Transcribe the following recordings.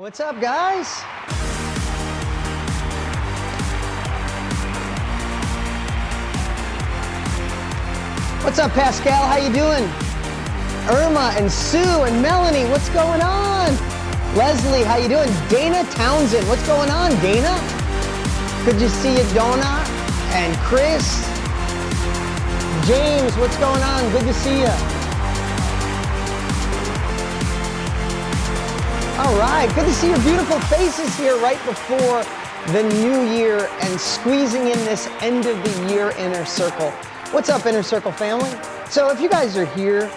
What's up, guys? What's up, Pascal? How you doing? Irma and Sue and Melanie, what's going on? Leslie, how you doing? Dana Townsend, what's going on, Dana? Good to see you, Donna and Chris. James, what's going on? Good to see you. All right, good to see your beautiful faces here right before the new year and squeezing in this end of the year inner circle. What's up, Inner Circle family? So if you guys are here,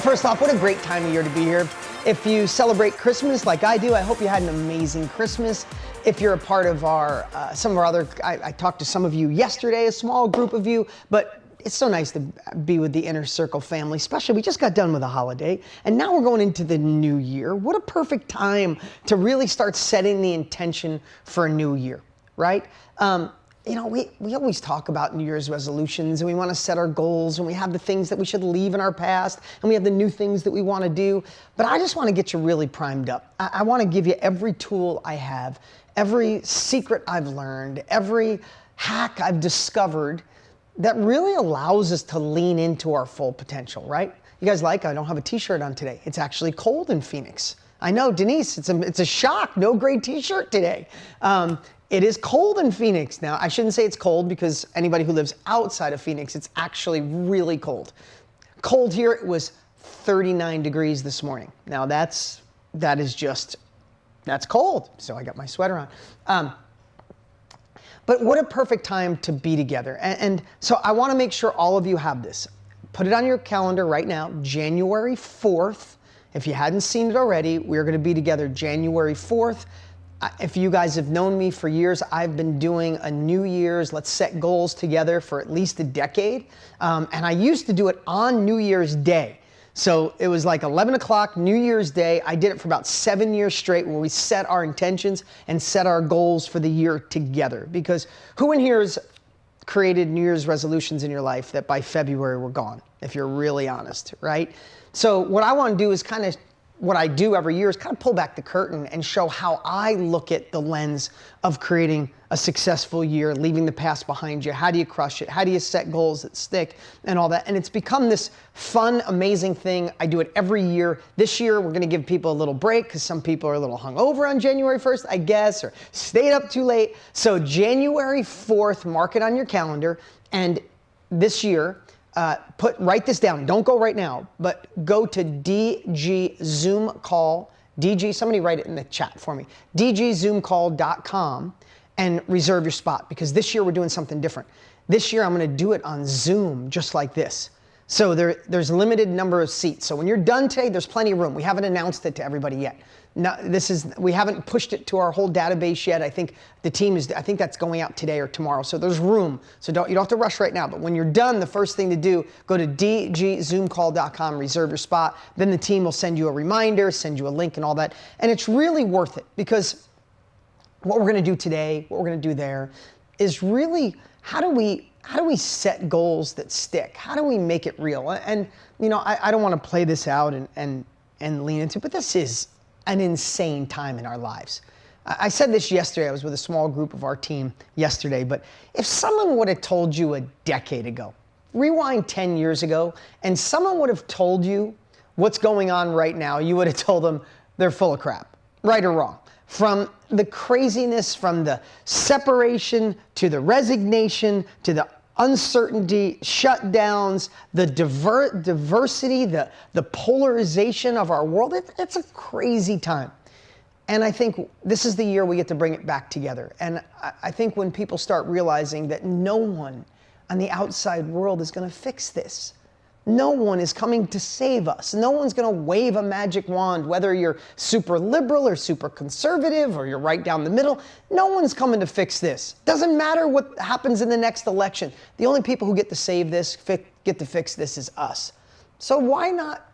first off, what a great time of year to be here. If you celebrate Christmas like I do, I hope you had an amazing Christmas. If you're a part of our, some of our other, I talked to some of you yesterday, a small group of you, but it's so nice to be with the Inner Circle family, especially we just got done with a holiday and now we're going into the new year. What a perfect time to really start setting the intention for a new year, right? You know, we always talk about New Year's resolutions and we want to set our goals and we have the things that we should leave in our past and we have the new things that we want to do. But I just want to get you really primed up. I want to give you every tool I have, every secret I've learned, every hack I've discovered that really allows us to lean into our full potential, right? You guys I don't have a t-shirt on today. It's actually cold in Phoenix. I know, Denise, it's a shock. No gray t-shirt today. It is cold in Phoenix. Now, I shouldn't say it's cold because anybody who lives outside of Phoenix, it's actually really cold. Cold here, it was 39 degrees this morning. Now that's cold. So I got my sweater on. But what a perfect time to be together. And so I want to make sure all of you have this. Put it on your calendar right now, January 4th. If you hadn't seen it already, we're going to be together January 4th. If you guys have known me for years, I've been doing a New Year's, let's set goals together for at least a decade. And I used to do it on New Year's Day. So it was like 11 o'clock, New Year's Day. I did it for about 7 years straight where we set our intentions and set our goals for the year together. Because who in here has created New Year's resolutions in your life that by February were gone, if you're really honest, right? So what I want to do is kind of, what I do every year is kind of pull back the curtain and show how I look at the lens of creating a successful year, leaving the past behind you. How do you crush it? How do you set goals that stick and all that? And it's become this fun, amazing thing. I do it every year. This year, we're going to give people a little break because some people are a little hungover on January 1st, I guess, or stayed up too late. So January 4th, mark it on your calendar. And this year, write this down. Don't go right now, but go to DG Zoom Call. DG, somebody write it in the chat for me. DGZoomCall.com and reserve your spot because this year we're doing something different. This year I'm going to do it on Zoom just like this. So there's a limited number of seats. So when you're done today, there's plenty of room. We haven't announced it to everybody yet. No, we haven't pushed it to our whole database yet. I think the team I think that's going out today or tomorrow. So there's room. So you don't have to rush right now. But when you're done, the first thing to do, go to dgzoomcall.com, reserve your spot. Then the team will send you a reminder, send you a link and all that. And it's really worth it because what we're going to do today, what we're going to do there is really how do we set goals that stick? How do we make it real? And you know, I don't want to play this out and lean into it, but this is an insane time in our lives. I said this yesterday. I was with a small group of our team yesterday, but if someone would have told you a decade ago, rewind 10 years ago, and someone would have told you what's going on right now, you would have told them they're full of crap, right or wrong. From the craziness, from the separation to the resignation to the uncertainty, shutdowns, the diversity, the polarization of our world, it's a crazy time. And I think this is the year we get to bring it back together. And I think when people start realizing that no one on the outside world is going to fix this. No one is coming to save us. No one's going to wave a magic wand, whether you're super liberal or super conservative or you're right down the middle. No one's coming to fix this. Doesn't matter what happens in the next election. The only people who get to save this, get to fix this is us. So why not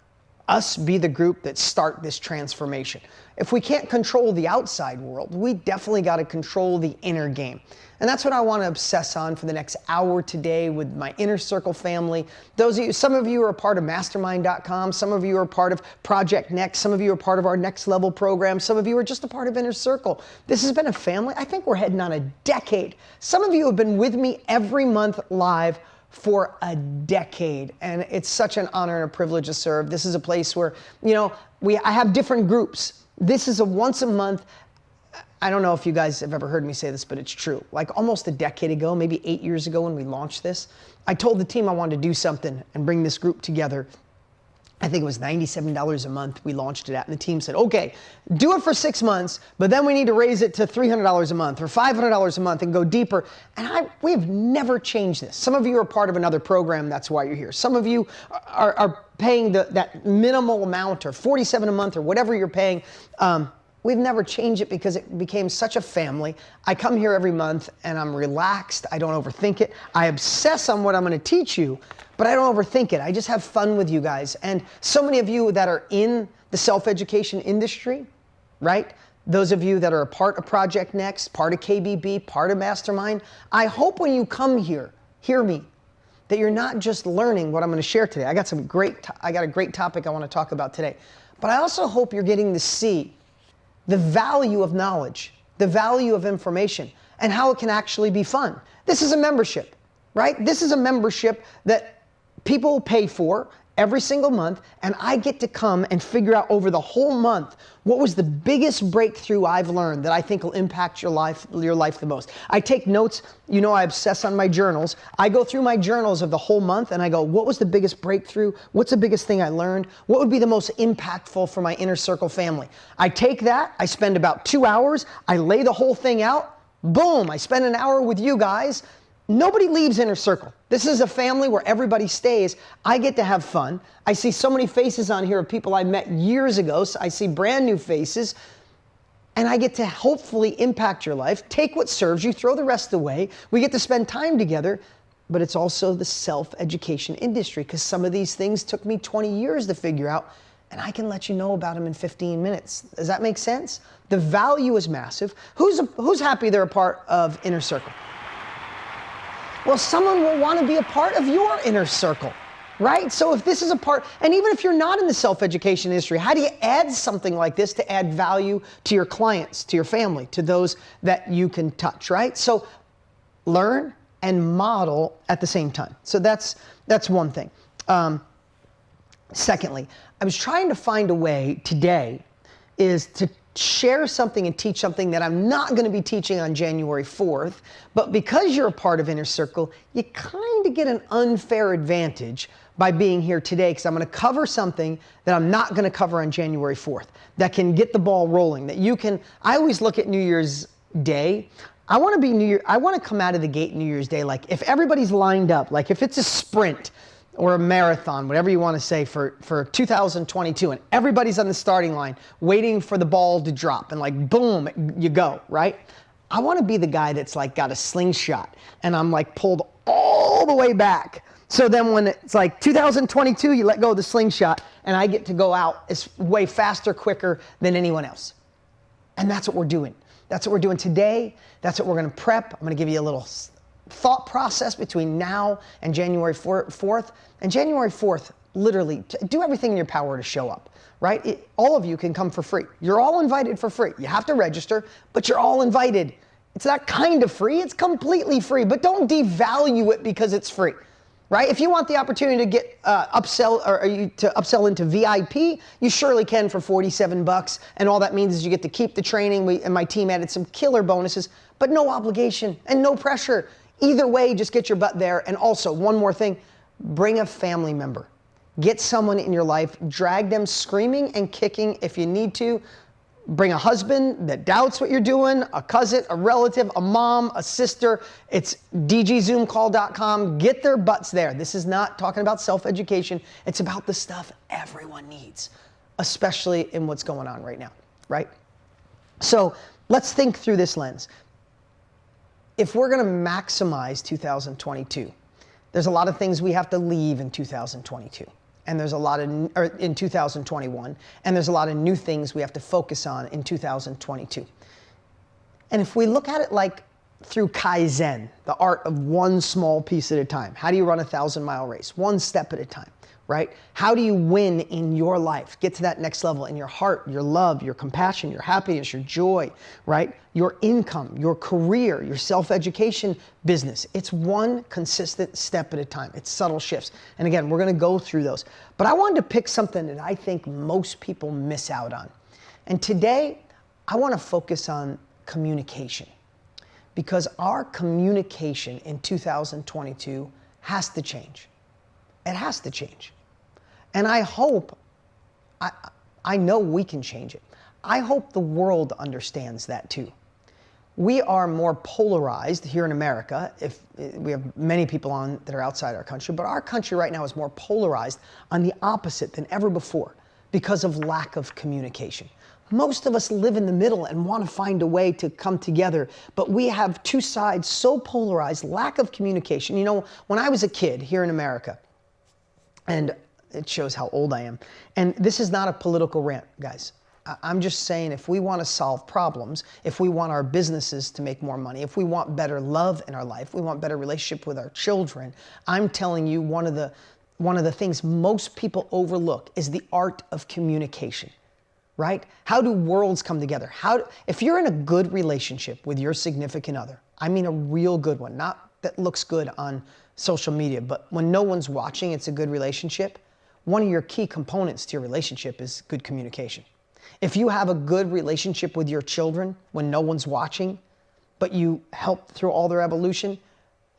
us be the group that start this transformation. If we can't control the outside world, we definitely got to control the inner game. And that's what I want to obsess on for the next hour today with my Inner Circle family. Those of you, some of you are a part of mastermind.com, some of you are part of Project Next, some of you are part of our Next Level program, some of you are just a part of Inner Circle. This has been a family. I think we're heading on a decade. Some of you have been with me every month live for a decade, and it's such an honor and a privilege to serve. This is a place where, you know, I have different groups. This is a once a month. I don't know if you guys have ever heard me say this, but it's true. Like almost a decade ago, maybe 8 years ago when we launched this, I told the team I wanted to do something and bring this group together. I think it was $97 a month we launched it at, and the team said, okay, do it for 6 months, but then we need to raise it to $300 a month or $500 a month and go deeper. And we've never changed this. Some of you are part of another program, that's why you're here. Some of you are paying that minimal amount or $47 a month or whatever you're paying. We've never changed it because it became such a family. I come here every month and I'm relaxed. I don't overthink it. I obsess on what I'm going to teach you, but I don't overthink it. I just have fun with you guys. And so many of you that are in the self-education industry, right? Those of you that are a part of Project Next, part of KBB, part of Mastermind, I hope when you come here, hear me, that you're not just learning what I'm going to share today. I got a great topic I want to talk about today. But I also hope you're getting to see the value of knowledge, the value of information, and how it can actually be fun. This is a membership, right? This is a membership that people pay for every single month, and I get to come and figure out over the whole month what was the biggest breakthrough I've learned that I think will impact your life the most. I take notes. You know, I obsess on my journals. I go through my journals of the whole month and I go, what was the biggest breakthrough? What's the biggest thing I learned? What would be the most impactful for my Inner Circle family? I take that, I spend about 2 hours, I lay the whole thing out, boom, I spend an hour with you guys. Nobody leaves Inner Circle. This is a family where everybody stays. I get to have fun. I see so many faces on here of people I met years ago. So I see brand new faces. And I get to hopefully impact your life. Take what serves you, throw the rest away. We get to spend time together. But it's also the self-education industry, because some of these things took me 20 years to figure out. And I can let you know about them in 15 minutes. Does that make sense? The value is massive. Who's happy they're a part of Inner Circle? Well, someone will want to be a part of your Inner Circle, right? So if this is a part, and even if you're not in the self-education industry, how do you add something like this to add value to your clients, to your family, to those that you can touch, right? So learn and model at the same time. So that's one thing. Secondly, I was trying to find a way today is to share something and teach something that I'm not going to be teaching on January 4th, but because you're a part of Inner Circle, you kind of get an unfair advantage by being here today, because I'm going to cover something that I'm not going to cover on January 4th that can get the ball rolling, that you can. I always look at New Year's Day. I want to come out of the gate New Year's Day like if everybody's lined up, like if it's a sprint or a marathon, whatever you want to say, for 2022, and everybody's on the starting line waiting for the ball to drop, and like, boom, you go, right? I want to be the guy that's like got a slingshot, and I'm like pulled all the way back. So then when it's like 2022, you let go of the slingshot, and I get to go out way faster, quicker than anyone else. And that's what we're doing. That's what we're doing today. That's what we're going to prep. I'm going to give you a little thought process between now and January 4th. And January 4th, literally, do everything in your power to show up, right? All of you can come for free. You're all invited for free. You have to register, but you're all invited. It's not kind of free, it's completely free, but don't devalue it because it's free, right? If you want the opportunity to get upsell into VIP, you surely can for $47, and all that means is you get to keep the training. And my team added some killer bonuses, but no obligation and no pressure. Either way, just get your butt there. And also, one more thing, bring a family member. Get someone in your life, drag them screaming and kicking if you need to. Bring a husband that doubts what you're doing, a cousin, a relative, a mom, a sister. It's dgzoomcall.com. Get their butts there. This is not talking about self-education. It's about the stuff everyone needs, especially in what's going on right now, right? So let's think through this lens. If we're going to maximize 2022, there's a lot of things we have to leave in 2022. and there's a lot of, or in 2021, and there's a lot of new things we have to focus on in 2022. And if we look at it like through Kaizen, the art of one small piece at a time, how do you run a 1,000-mile race? One step at a time, right? How do you win in your life? Get to that next level in your heart, your love, your compassion, your happiness, your joy, right? Your income, your career, your self-education business. It's one consistent step at a time. It's subtle shifts. And again, we're going to go through those. But I wanted to pick something that I think most people miss out on. And today, I want to focus on communication. Because our communication in 2022 has to change. It has to change. And I hope, I know we can change it. I hope the world understands that too. We are more polarized here in America. If we have many people on that are outside our country, but our country right now is more polarized on the opposite than ever before because of lack of communication. Most of us live in the middle and want to find a way to come together, but we have two sides so polarized, lack of communication. You know, when I was a kid here in America, and it shows how old I am, and this is not a political rant, guys. I'm just saying if we want to solve problems, if we want our businesses to make more money, if we want better love in our life, we want better relationship with our children, I'm telling you one of the things most people overlook is the art of communication. Right? How do worlds come together? If you're in a good relationship with your significant other, I mean a real good one, not that looks good on social media, but when no one's watching, it's a good relationship. One of your key components to your relationship is good communication. If you have a good relationship with your children when no one's watching, but you help through all their evolution,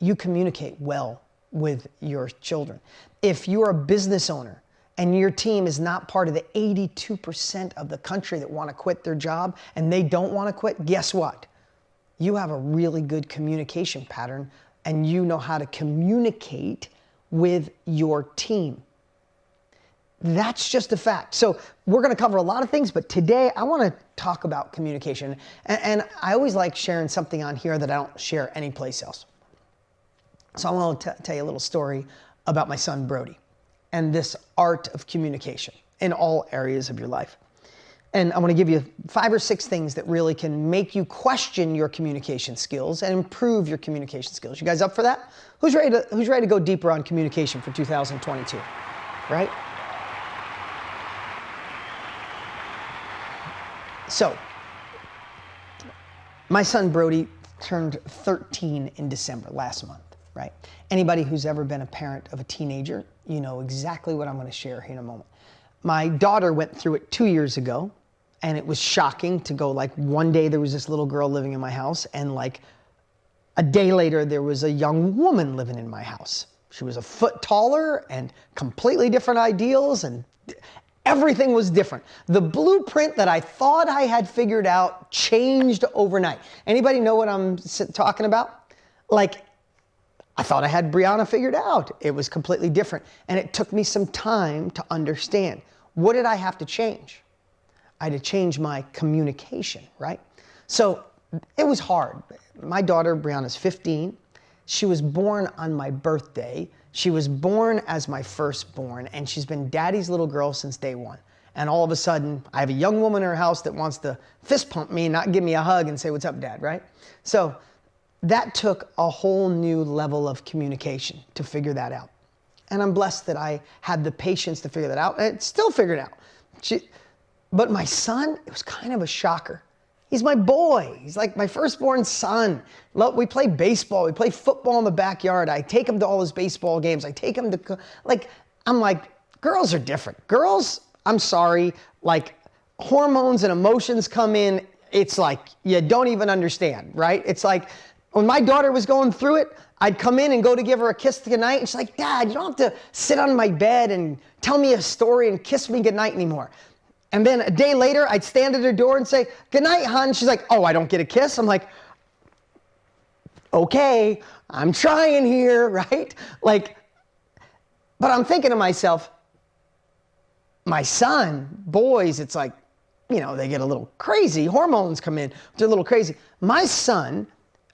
you communicate well with your children. If you're a business owner, and your team is not part of the 82% of the country that want to quit their job and they don't want to quit, guess what? You have a really good communication pattern and you know how to communicate with your team. That's just a fact. So we're going to cover a lot of things, but today I want to talk about communication. And I always like sharing something on here that I don't share anyplace else. So I want to tell you a little story about my son, Brody, and this art of communication in all areas of your life. And I want to give you 5 or 6 things that really can make you question your communication skills and improve your communication skills. You guys up for that? Who's ready to go deeper on communication for 2022? Right? So, my son Brody turned 13 in December last month. Right? Anybody who's ever been a parent of a teenager, you know exactly what I'm going to share here in a moment. My daughter went through it 2 years ago, and it was shocking to go like one day there was this little girl living in my house, and like a day later there was a young woman living in my house. She was a foot taller and completely different ideals, and everything was different. The blueprint that I thought I had figured out changed overnight. Anybody know what I'm talking about? Like, I thought I had Brianna figured out. It was completely different. And it took me some time to understand. What did I have to change? I had to change my communication, right? So it was hard. My daughter, Brianna's 15. She was born on my birthday. She was born as my firstborn, and she's been daddy's little girl since day one. And all of a sudden, I have a young woman in her house that wants to fist pump me, not give me a hug and say, "What's up, Dad?" Right? So that took a whole new level of communication to figure that out. And I'm blessed that I had the patience to figure that out, and it's still figured out. But my son, it was kind of a shocker. He's my boy. He's like my firstborn son. We play baseball. We play football in the backyard. I take him to all his baseball games. I take him to, I'm like, girls are different. Girls, I'm sorry, like hormones and emotions come in. It's like, you don't even understand, right? It's like, when my daughter was going through it, I'd come in and go to give her a kiss goodnight, and she's like, "Dad, you don't have to sit on my bed and tell me a story and kiss me goodnight anymore." And then a day later, I'd stand at her door and say, "Goodnight, hon." She's like, "Oh, I don't get a kiss?" I'm like, "Okay, I'm trying here," right? Like, but I'm thinking to myself, my son, boys, it's like, you know, they get a little crazy. Hormones come in, they're a little crazy. My son,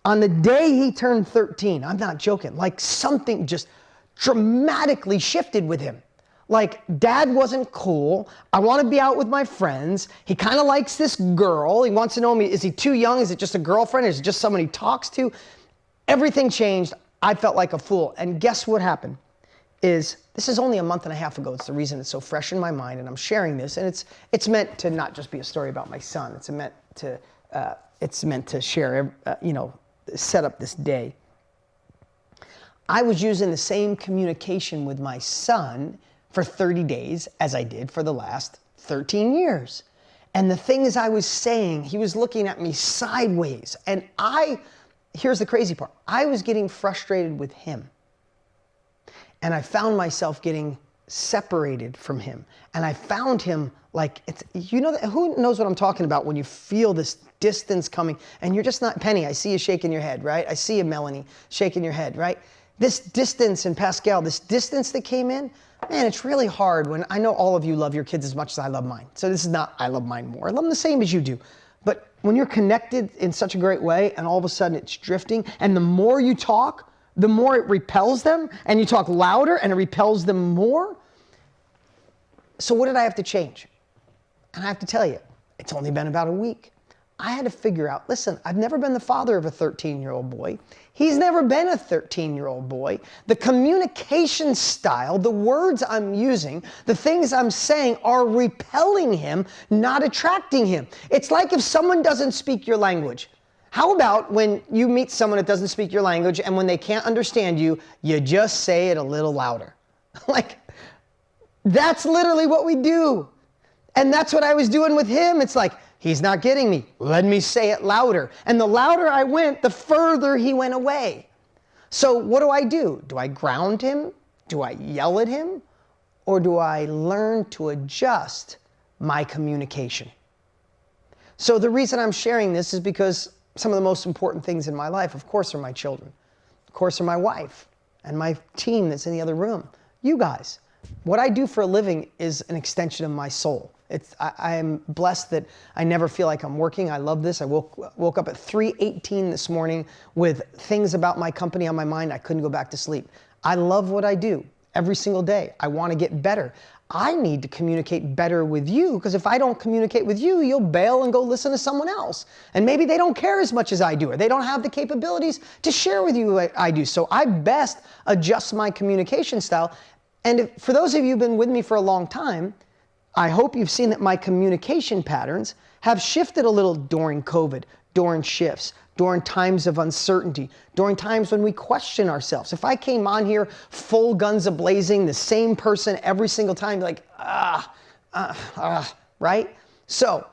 on the day he turned 13, I'm not joking, like something just dramatically shifted with him. Like, dad wasn't cool. I want to be out with my friends. He kind of likes this girl. He wants to know me. Is he too young? Is it just a girlfriend? Is it just someone he talks to? Everything changed. I felt like a fool. And guess what happened? This is only a month and a half ago. It's the reason it's so fresh in my mind, and I'm sharing this. And it's meant to not just be a story about my son. It's meant to share, set up this day. I was using the same communication with my son for 30 days as I did for the last 13 years. And the things I was saying, he was looking at me sideways. And here's the crazy part. I was getting frustrated with him. And I found myself getting separated from him. And I found him like, who knows what I'm talking about when you feel this distance coming and you're just not, Penny, I see you shaking your head, right? I see you, Melanie, shaking your head, right? This distance, and Pascal, this distance that came in, man, it's really hard when I know all of you love your kids as much as I love mine. So this is not, I love mine more. I love them the same as you do. But when you're connected in such a great way and all of a sudden it's drifting, and the more you talk, the more it repels them, and you talk louder and it repels them more. So what did I have to change? And I have to tell you, it's only been about a week. I had to figure out, listen, I've never been the father of a 13-year-old boy. He's never been a 13-year-old boy. The communication style, the words I'm using, the things I'm saying are repelling him, not attracting him. It's like if someone doesn't speak your language. How about when you meet someone that doesn't speak your language, and when they can't understand you, you just say it a little louder? Like, that's literally what we do. And that's what I was doing with him. It's like, he's not getting me. Let me say it louder. And the louder I went, the further he went away. So what do? Do I ground him? Do I yell at him? Or do I learn to adjust my communication? So the reason I'm sharing this is because some of the most important things in my life, of course, are my children. Of course, are my wife and my team that's in the other room. You guys. What I do for a living is an extension of my soul. I am blessed that I never feel like I'm working. I love this. I woke up at 3:18 this morning with things about my company on my mind. I couldn't go back to sleep. I love what I do every single day. I want to get better. I need to communicate better with you, because if I don't communicate with you, you'll bail and go listen to someone else. And maybe they don't care as much as I do, or they don't have the capabilities to share with you like I do. So I best adjust my communication style. And for those of you who've been with me for a long time, I hope you've seen that my communication patterns have shifted a little during COVID, during shifts, during times of uncertainty, during times when we question ourselves. If I came on here full guns a-blazing, the same person every single time, like, right? So,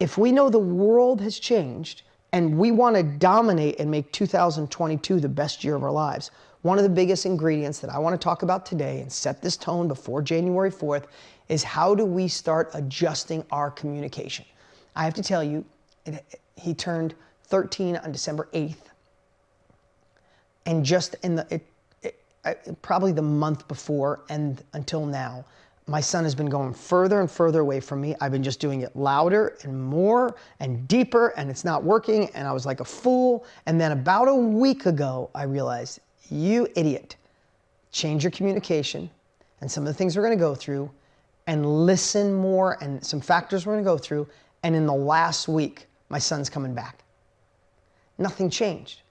if we know the world has changed and we want to dominate and make 2022 the best year of our lives, one of the biggest ingredients that I want to talk about today and set this tone before January 4th is how do we start adjusting our communication. I have to tell you, he turned 13 on December 8th. And just in probably the month before and until now, my son has been going further and further away from me. I've been just doing it louder and more and deeper, and it's not working, and I was like a fool. And then about a week ago, I realized, you idiot, change your communication and some of the things we're going to go through, and listen more, and some factors we're going to go through. And in the last week, my son's coming back. Nothing changed.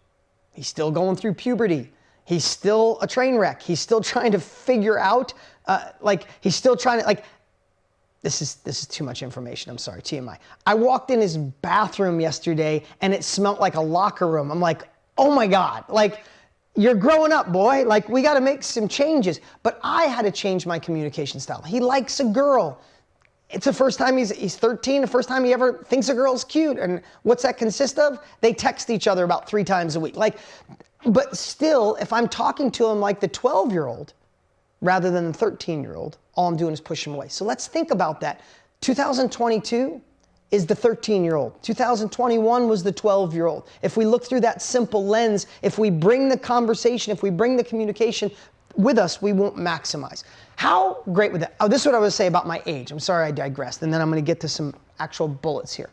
He's still going through puberty. He's still a train wreck. He's still trying to figure out, he's still trying to, this is too much information. I'm sorry, TMI. I walked in his bathroom yesterday and it smelled like a locker room. I'm like, oh my God, you're growing up, boy. We got to make some changes. But I had to change my communication style. He likes a girl. It's the first time he's 13, the first time he ever thinks a girl's cute. And what's that consist of? They text each other about 3 times a week. But still, if I'm talking to him like the 12-year-old rather than the 13-year-old, all I'm doing is push him away. So let's think about that. 2022 is the 13-year-old. 2021 was the 12-year-old. If we look through that simple lens, if we bring the conversation, if we bring the communication with us, we won't maximize. How great would that? Oh, this is what I would say about my age. I'm sorry I digressed, and then I'm going to get to some actual bullets here.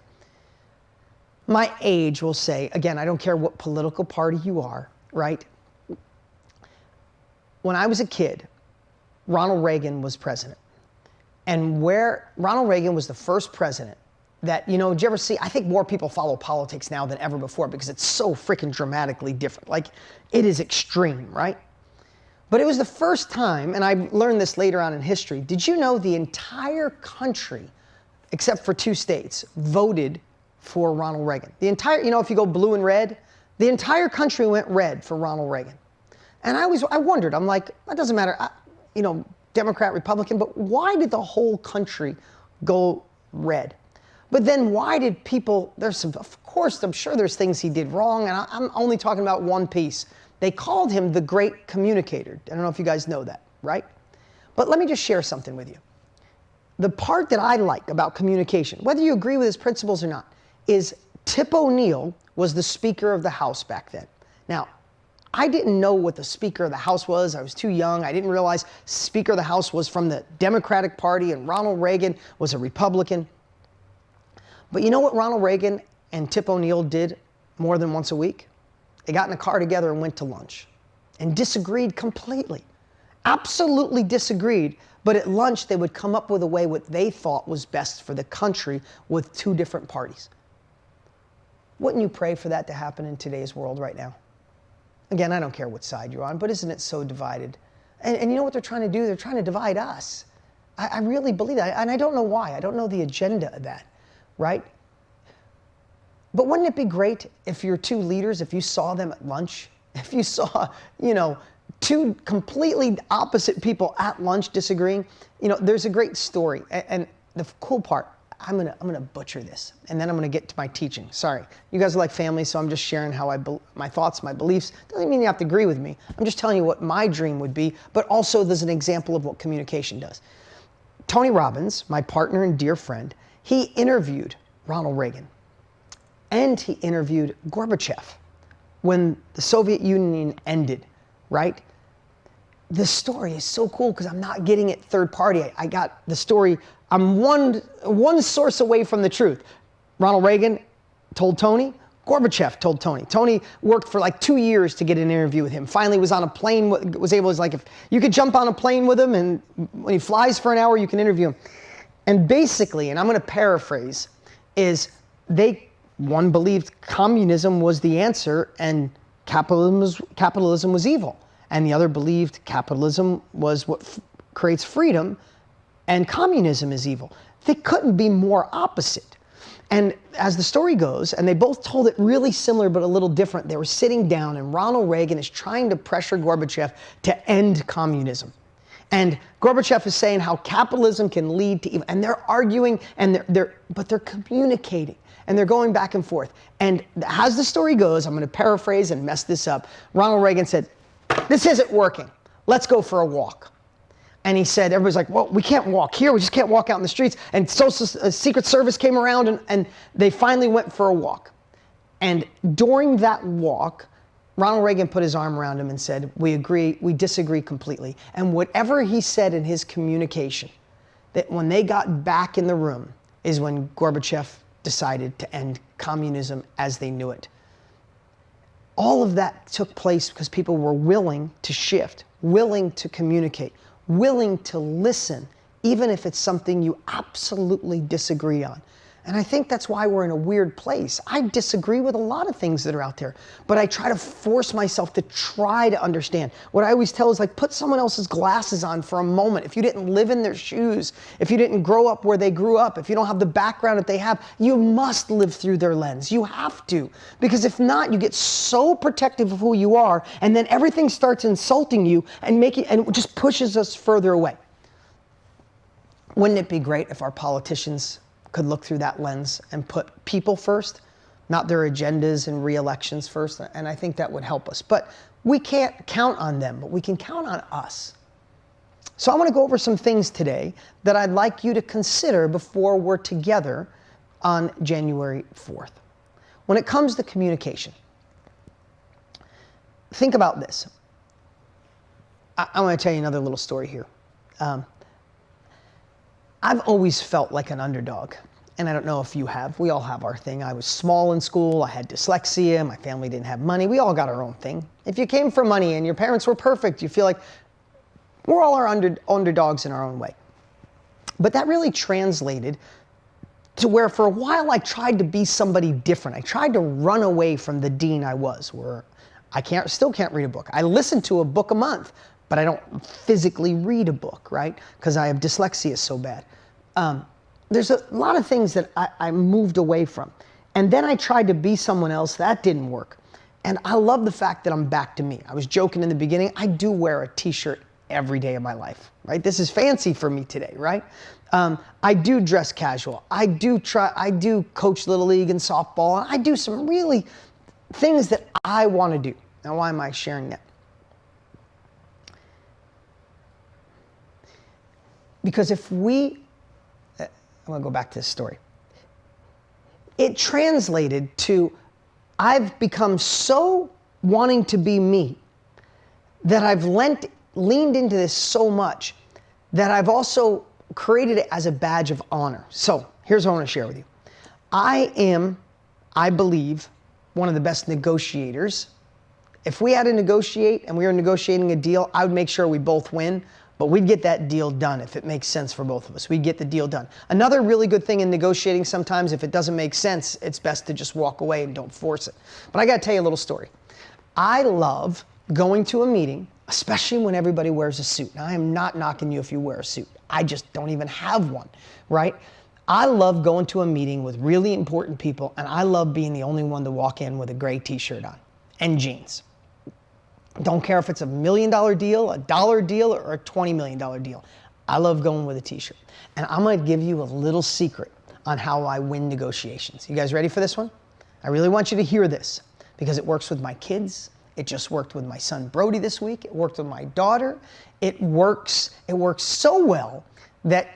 My age will say, again, I don't care what political party you are, right? When I was a kid, Ronald Reagan was president. And where Ronald Reagan was the first president that, you know, did you ever see, I think more people follow politics now than ever before because it's so freaking dramatically different. Like, it is extreme, right? But it was the first time, and I learned this later on in history, did you know the entire country, except for 2 states, voted for Ronald Reagan? The entire, you know, if you go blue and red, the entire country went red for Ronald Reagan. And I wondered, I'm like, that doesn't matter, you know, Democrat, Republican, but why did the whole country go red? But then why did people, of course, I'm sure there's things he did wrong, and I'm only talking about one piece. They called him the great communicator. I don't know if you guys know that, right? But let me just share something with you. The part that I like about communication, whether you agree with his principles or not, is Tip O'Neill was the Speaker of the House back then. Now, I didn't know what the Speaker of the House was. I was too young. I didn't realize Speaker of the House was from the Democratic Party and Ronald Reagan was a Republican. But you know what Ronald Reagan and Tip O'Neill did more than once a week? They got in a car together and went to lunch and disagreed completely. Absolutely disagreed. But at lunch, they would come up with a way what they thought was best for the country with 2 different parties. Wouldn't you pray for that to happen in today's world right now? Again, I don't care what side you're on, but isn't it so divided? And you know what they're trying to do? They're trying to divide us. I really believe that, and I don't know why. I don't know the agenda of that, right? But wouldn't it be great if your 2 leaders, if you saw them at lunch, if you saw, you know, 2 completely opposite people at lunch disagreeing? You know, there's a great story, and the cool part, I'm gonna butcher this, and then I'm gonna get to my teaching. Sorry, you guys are like family, so I'm just sharing how my thoughts, my beliefs. Doesn't mean you have to agree with me. I'm just telling you what my dream would be, but also there's an example of what communication does. Tony Robbins, my partner and dear friend, he interviewed Ronald Reagan, and he interviewed Gorbachev when the Soviet Union ended, right? The story is so cool because I'm not getting it third party. I got the story. I'm one source away from the truth. Ronald Reagan told Tony. Gorbachev told Tony. Tony worked for like 2 years to get an interview with him. Finally was on a plane, was like, if you could jump on a plane with him and when he flies for an hour, you can interview him. And basically, and I'm going to paraphrase, is one believed communism was the answer and capitalism was evil. And the other believed capitalism was what creates freedom and communism is evil. They couldn't be more opposite. And as the story goes, and they both told it really similar but a little different, they were sitting down and Ronald Reagan is trying to pressure Gorbachev to end communism. And Gorbachev is saying how capitalism can lead to evil. And they're arguing, and but they're communicating. And they're going back and forth. And as the story goes, I'm going to paraphrase and mess this up. Ronald Reagan said, "This isn't working. Let's go for a walk." And he said, everybody's like, well, we can't walk here. We just can't walk out in the streets. And Secret Service came around and they finally went for a walk. And during that walk, Ronald Reagan put his arm around him and said, we disagree completely. And whatever he said in his communication, that when they got back in the room is when Gorbachev decided to end communism as they knew it. All of that took place because people were willing to shift, willing to communicate, willing to listen, even if it's something you absolutely disagree on. And I think that's why we're in a weird place. I disagree with a lot of things that are out there, but I try to force myself to try to understand. What I always tell is like, put someone else's glasses on for a moment. If you didn't live in their shoes, if you didn't grow up where they grew up, if you don't have the background that they have, you must live through their lens. You have to. Because if not, you get so protective of who you are, and then everything starts insulting you and it just pushes us further away. Wouldn't it be great if our politicians could look through that lens and put people first, not their agendas and re-elections first? And I think that would help us. But we can't count on them, but we can count on us. So I want to go over some things today that I'd like you to consider before we're together on January 4th. When it comes to communication, think about this. I want to tell you another little story here. I've always felt like an underdog, and I don't know if you have. We all have our thing. I was small in school. I had dyslexia. My family didn't have money. We all got our own thing. If you came from money and your parents were perfect, you feel like We're all our underdogs in our own way. But that really translated to where for a while I tried to be somebody different. I tried to run away from the dean I was, where I still can't read a book. I listen to a book a month, but I don't physically read a book, right? Because I have dyslexia so bad. There's a lot of things that I moved away from. And then I tried to be someone else. That didn't work. And I love the fact that I'm back to me. I was joking in the beginning. I do wear a t-shirt every day of my life, right? This is fancy for me today, right? I do dress casual. I do coach Little League and softball. And I do some really things that I want to do. Now, why am I sharing that? Because I'm going to go back to this story. It translated to, I've become so wanting to be me that I've leaned into this so much that I've also created it as a badge of honor. So here's what I want to share with you. I am, I believe, one of the best negotiators. If we had to negotiate and we were negotiating a deal, I would make sure we both win, but we'd get that deal done if it makes sense for both of us. We'd get the deal done. Another really good thing in negotiating sometimes, if it doesn't make sense, it's best to just walk away and don't force it. But I got to tell you a little story. I love going to a meeting, especially when everybody wears a suit. Now, I am not knocking you if you wear a suit. I just don't even have one, right? I love going to a meeting with really important people, and I love being the only one to walk in with a gray t-shirt on and jeans. Don't care if it's $1 million deal, a dollar deal, or a $20 million deal. I love going with a t-shirt. And I'm going to give you a little secret on how I win negotiations. You guys ready for this one? I really want you to hear this because it works with my kids. It just worked with my son Brody this week. It worked with my daughter. It works so well that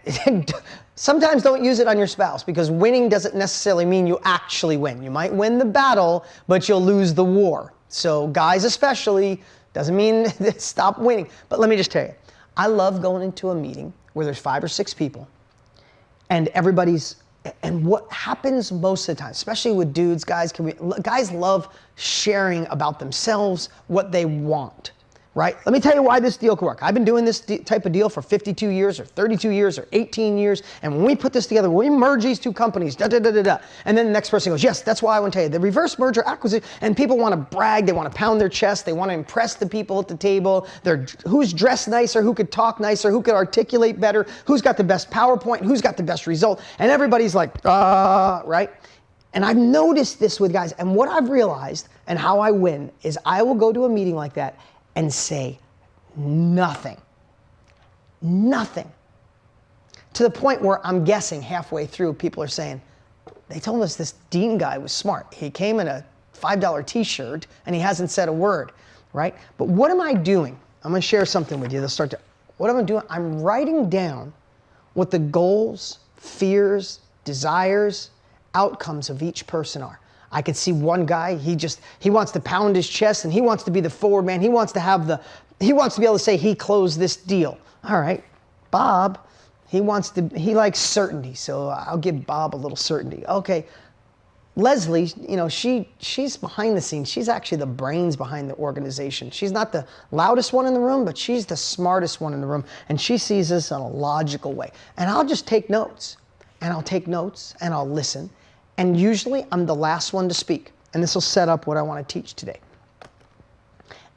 sometimes don't use it on your spouse, because winning doesn't necessarily mean you actually win. You might win the battle, but you'll lose the war. So guys especially, doesn't mean stop winning. But let me just tell you, I love going into a meeting where there's 5 or 6 people and and what happens most of the time, especially with dudes, guys love sharing about themselves, what they want, right? Let me tell you why this deal can work. I've been doing this type of deal for 52 years or 32 years or 18 years. And when we put this together, when we merge these two companies, and then the next person goes, yes, that's why I want to tell you. The reverse merger acquisition, and people want to brag, they want to pound their chest, they want to impress the people at the table. Who's dressed nicer, who could talk nicer, who could articulate better, who's got the best PowerPoint, who's got the best result. And everybody's like, right? And I've noticed this with guys. And what I've realized and how I win is I will go to a meeting like that and say nothing. Nothing. To the point where I'm guessing halfway through, people are saying, they told us this Dean guy was smart. He came in a $5 t-shirt and he hasn't said a word, right? But what am I doing? I'm going to share something with you. What am I doing? I'm writing down what the goals, fears, desires, outcomes of each person are. I could see one guy, he wants to pound his chest and he wants to be the forward man. He wants to be able to say he closed this deal. All right, Bob, he likes certainty. So I'll give Bob a little certainty. Okay, Leslie, she's behind the scenes. She's actually the brains behind the organization. She's not the loudest one in the room, but she's the smartest one in the room. And she sees this in a logical way. And I'll just take notes and I'll listen. And usually I'm the last one to speak. And this will set up what I want to teach today.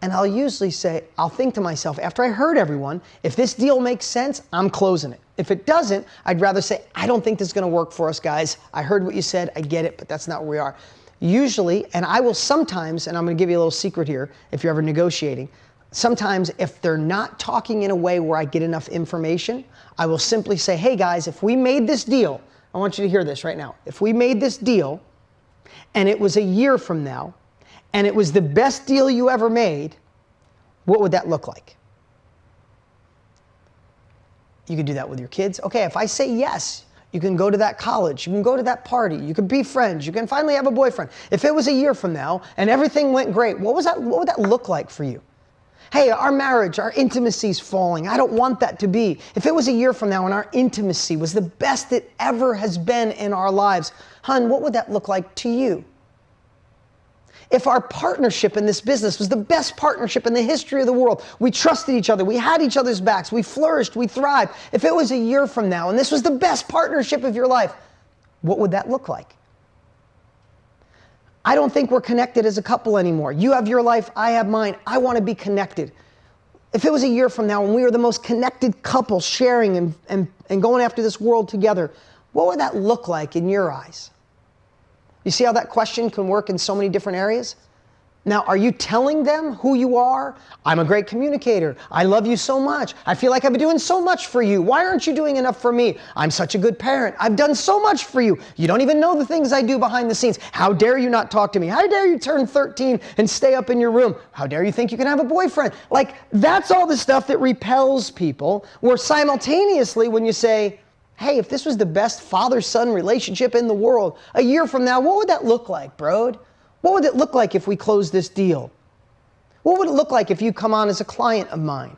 And I'll usually say, I'll think to myself, after I heard everyone, if this deal makes sense, I'm closing it. If it doesn't, I'd rather say, I don't think this is going to work for us, guys. I heard what you said. I get it, but that's not where we are. Usually, and I will sometimes, and I'm going to give you a little secret here, if you're ever negotiating, sometimes if they're not talking in a way where I get enough information, I will simply say, hey guys, if we made this deal, I want you to hear this right now. If we made this deal and it was a year from now and it was the best deal you ever made, what would that look like? You could do that with your kids. Okay, if I say yes, you can go to that college, you can go to that party, you can be friends, you can finally have a boyfriend. If it was a year from now and everything went great, what would that look like for you? Hey, our marriage, our intimacy's falling. I don't want that to be. If it was a year from now and our intimacy was the best it ever has been in our lives, hun, what would that look like to you? if our partnership in this business was the best partnership in the history of the world, we trusted each other, we had each other's backs, we flourished, we thrived. If it was a year from now and this was the best partnership of your life, what would that look like? I don't think we're connected as a couple anymore. You have your life, I have mine. I want to be connected. If it was a year from now and we were the most connected couple sharing and going after this world together, what would that look like in your eyes? You see how that question can work in so many different areas? Now, are you telling them who you are? I'm a great communicator. I love you so much. I feel like I've been doing so much for you. Why aren't you doing enough for me? I'm such a good parent. I've done so much for you. You don't even know the things I do behind the scenes. How dare you not talk to me? How dare you turn 13 and stay up in your room? How dare you think you can have a boyfriend? Like, that's all the stuff that repels people, where simultaneously when you say, hey, if this was the best father-son relationship in the world, a year from now, what would that look like, bro? What would it look like if we closed this deal? What would it look like if you come on as a client of mine?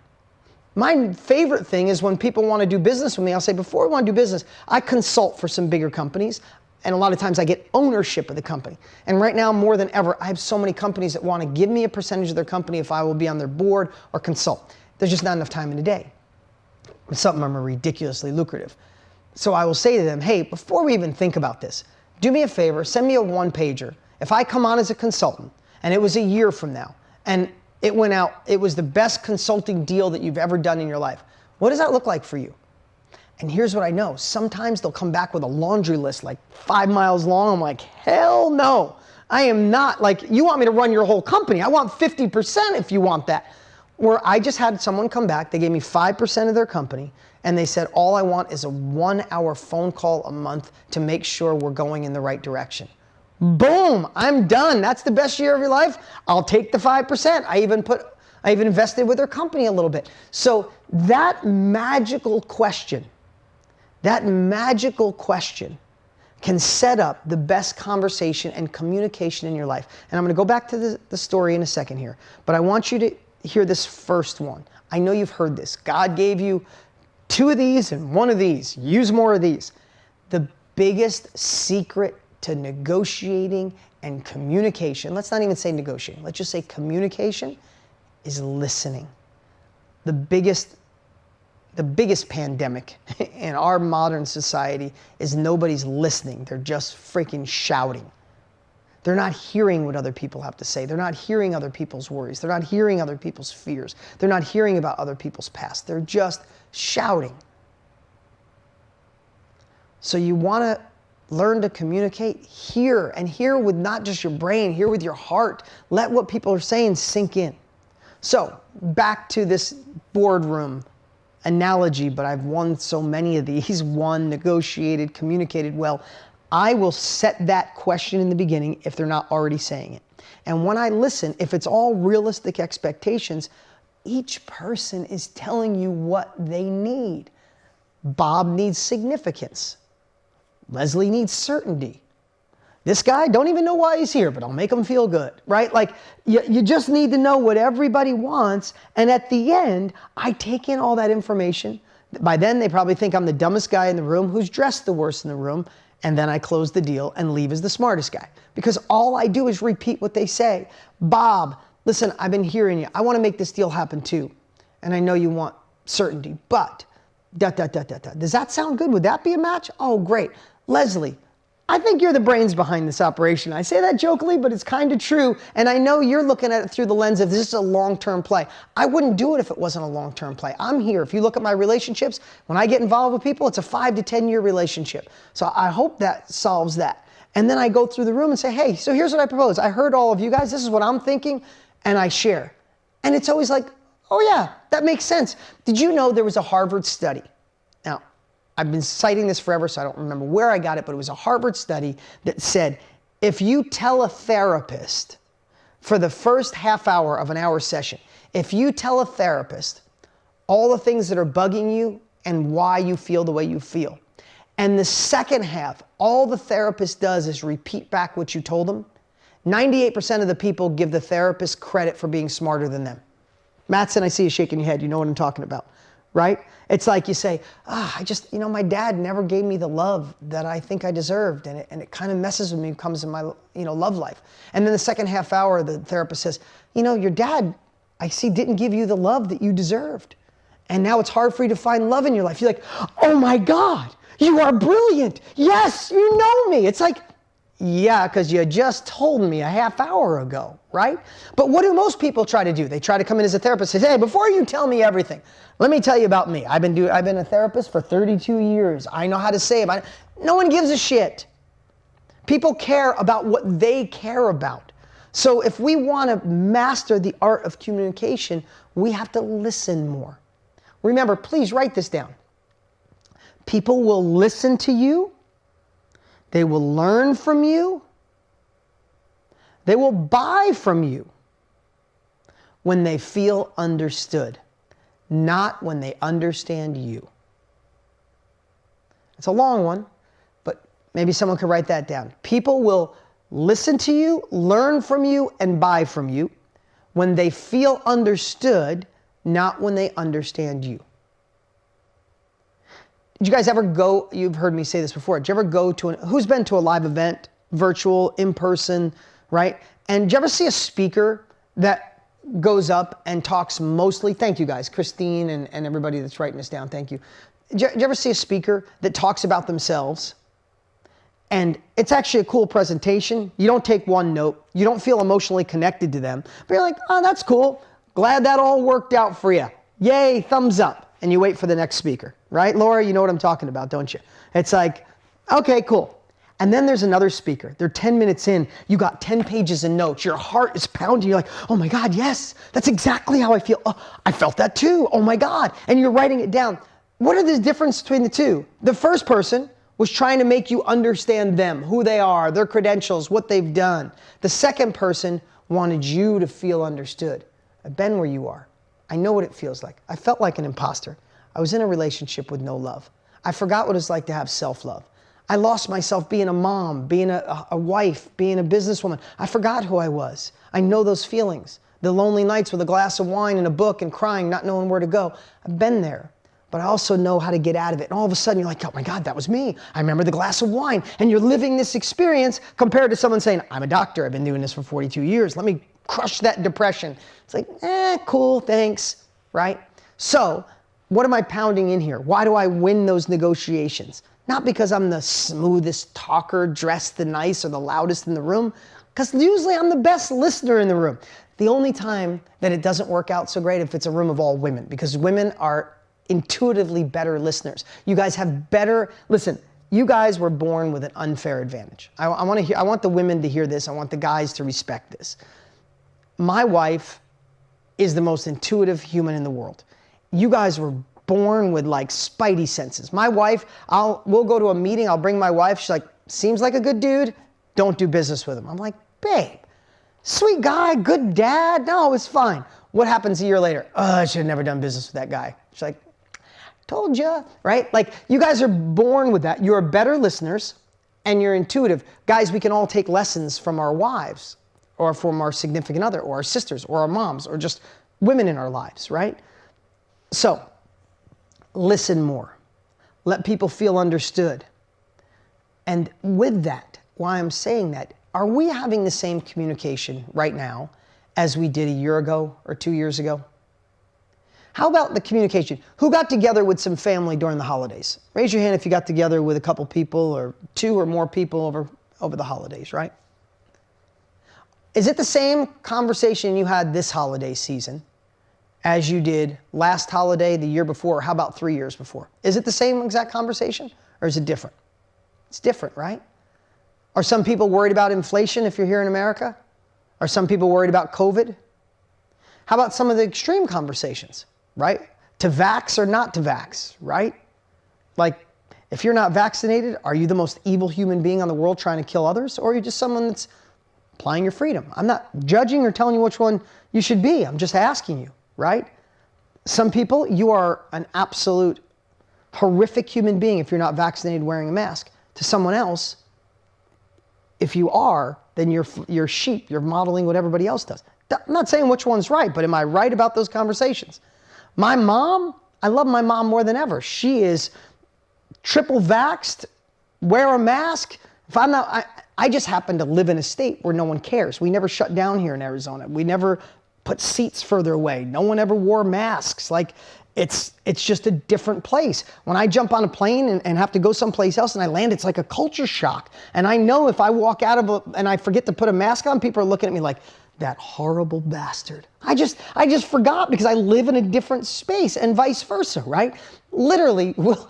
My favorite thing is when people want to do business with me, I'll say, before we want to do business, I consult for some bigger companies. And a lot of times I get ownership of the company. And right now, more than ever, I have so many companies that want to give me a percentage of their company if I will be on their board or consult. There's just not enough time in the day. But some of them are ridiculously lucrative. So I will say to them, hey, before we even think about this, do me a favor, send me a one-pager. If I come on as a consultant and it was a year from now and it went out, it was the best consulting deal that you've ever done in your life, what does that look like for you? And here's what I know. Sometimes they'll come back with a laundry list like 5 miles long. I'm like, hell no. I am not, like, you want me to run your whole company. I want 50% if you want that. Where I just had someone come back, they gave me 5% of their company, and they said, all I want is a 1-hour phone call a month to make sure we're going in the right direction. Boom, I'm done. That's the best year of your life. I'll take the 5%. I even invested with their company a little bit. So that magical question can set up the best conversation and communication in your life. And I'm going to go back to the story in a second here, but I want you to hear this first one. I know you've heard this. God gave you 2 of these and 1 of these. Use more of these. The biggest secret to negotiating and communication, let's not even say negotiating, let's just say communication, is listening. The biggest pandemic in our modern society is nobody's listening. They're just freaking shouting. They're not hearing what other people have to say. They're not hearing other people's worries. They're not hearing other people's fears. They're not hearing about other people's past. They're just shouting. So you want to learn to communicate, hear, and hear with not just your brain, hear with your heart. Let what people are saying sink in. So back to this boardroom analogy, but I've won so many of these, won, negotiated, communicated well. I will set that question in the beginning if they're not already saying it. And when I listen, if it's all realistic expectations, each person is telling you what they need. Bob needs significance. Leslie needs certainty. This guy, don't even know why he's here, but I'll make him feel good, right? Like, you just need to know what everybody wants. And at the end, I take in all that information. By then, they probably think I'm the dumbest guy in the room who's dressed the worst in the room. And then I close the deal and leave as the smartest guy. Because all I do is repeat what they say. Bob, listen, I've been hearing you. I want to make this deal happen too. And I know you want certainty, but ... Does that sound good? Would that be a match? Oh, great. Leslie, I think you're the brains behind this operation. I say that jokingly, but it's kind of true. And I know you're looking at it through the lens of this is a long-term play. I wouldn't do it if it wasn't a long-term play. I'm here. If you look at my relationships, when I get involved with people, it's a 5 to 10 year relationship. So I hope that solves that. And then I go through the room and say, hey, so here's what I propose. I heard all of you guys. This is what I'm thinking. And I share. And it's always like, oh yeah, that makes sense. Did you know there was a Harvard study? Now, I've been citing this forever, so I don't remember where I got it, but it was a Harvard study that said, if you tell a therapist for the first half hour of an hour session, if you tell a therapist all the things that are bugging you and why you feel the way you feel, and the second half, all the therapist does is repeat back what you told them, 98% of the people give the therapist credit for being smarter than them. Mattson, I see you shaking your head. You know what I'm talking about. right? It's like you say, my dad never gave me the love that I think I deserved, and it kind of messes with me when it comes in my, love life. And then the second half hour, the therapist says, your dad, I see, didn't give you the love that you deserved. And now it's hard for you to find love in your life. You're like, oh my God, you are brilliant. Yes, you know me. It's like, yeah, because you just told me a half hour ago, right? But what do most people try to do? They try to come in as a therapist and say, hey, before you tell me everything, let me tell you about me. I've been a therapist for 32 years. I know how to save. No one gives a shit. People care about what they care about. So if we want to master the art of communication, we have to listen more. Remember, please write this down. People will listen to you. They will learn from you. They will buy from you when they feel understood, not when they understand you. It's a long one, but maybe someone could write that down. People will listen to you, learn from you, and buy from you when they feel understood, not when they understand you. Did you guys ever go, you've heard me say this before, did you ever go to, who's been to a live event, virtual, in person, right? And did you ever see a speaker that goes up and talks mostly, thank you guys, Christine and everybody that's writing this down, thank you. Did you ever see a speaker that talks about themselves? And it's actually a cool presentation. You don't take one note. You don't feel emotionally connected to them. But you're like, oh, that's cool. Glad that all worked out for you. Yay, thumbs up. And you wait for the next speaker, right? Laura, you know what I'm talking about, don't you? It's like, okay, cool. And then there's another speaker. They're 10 minutes in. You got 10 pages of notes. Your heart is pounding. You're like, oh my God, yes, that's exactly how I feel. Oh, I felt that too. Oh my God. And you're writing it down. What are the difference between the two? The first person was trying to make you understand them, who they are, their credentials, what they've done. The second person wanted you to feel understood. I've been where you are. I know what it feels like. I felt like an imposter. I was in a relationship with no love. I forgot what it's like to have self-love. I lost myself being a mom, being a wife, being a businesswoman. I forgot who I was. I know those feelings. The lonely nights with a glass of wine and a book and crying, not knowing where to go. I've been there, but I also know how to get out of it. And all of a sudden you're like, oh my God, that was me. I remember the glass of wine. And you're living this experience compared to someone saying, I'm a doctor. I've been doing this for 42 years. Let me crush that depression. It's like, cool, thanks, right? So what am I pounding in here? Why do I win those negotiations? Not because I'm the smoothest talker, dressed the nice, or the loudest in the room, because usually I'm the best listener in the room. The only time that it doesn't work out so great if it's a room of all women, because women are intuitively better listeners. You guys have better, listen, you guys were born with an unfair advantage. I want the women to hear this. I want the guys to respect this. My wife is the most intuitive human in the world. You guys were born with like spidey senses. My wife, we'll go to a meeting, I'll bring my wife, she's like, seems like a good dude, don't do business with him. I'm like, babe, sweet guy, good dad, no, it's fine. What happens a year later? Oh, I should have never done business with that guy. She's like, told ya, right? Like, you guys are born with that. You're better listeners and you're intuitive. Guys, we can all take lessons from our wives or from our significant other or our sisters or our moms or just women in our lives, right? So, listen more. Let people feel understood. And with that, why I'm saying that, are we having the same communication right now as we did a year ago or 2 years ago? How about the communication? Who got together with some family during the holidays? Raise your hand if you got together with a couple people or 2 or more people over the holidays, right? Is it the same conversation you had this holiday season as you did last holiday, the year before, or how about 3 years before? Is it the same exact conversation or is it different? It's different, right? Are some people worried about inflation if you're here in America? Are some people worried about COVID? How about some of the extreme conversations, right? To vax or not to vax, right? Like, if you're not vaccinated, are you the most evil human being on the world trying to kill others? Or are you just someone that's applying your freedom? I'm not judging or telling you which one you should be. I'm just asking you, right? Some people, you are an absolute horrific human being if you're not vaccinated wearing a mask. To someone else, if you are, then you're sheep. You're modeling what everybody else does. I'm not saying which one's right, but am I right about those conversations? My mom, I love my mom more than ever. She is triple vaxxed, wear a mask. If I'm not, I just happen to live in a state where no one cares. We never shut down here in Arizona. We never put seats further away. No one ever wore masks. Like, it's just a different place. When I jump on a plane and have to go someplace else and I land, it's like a culture shock. And I know if I walk out of and I forget to put a mask on, people are looking at me like, that horrible bastard. I just forgot because I live in a different space, and vice versa, right? Literally, well,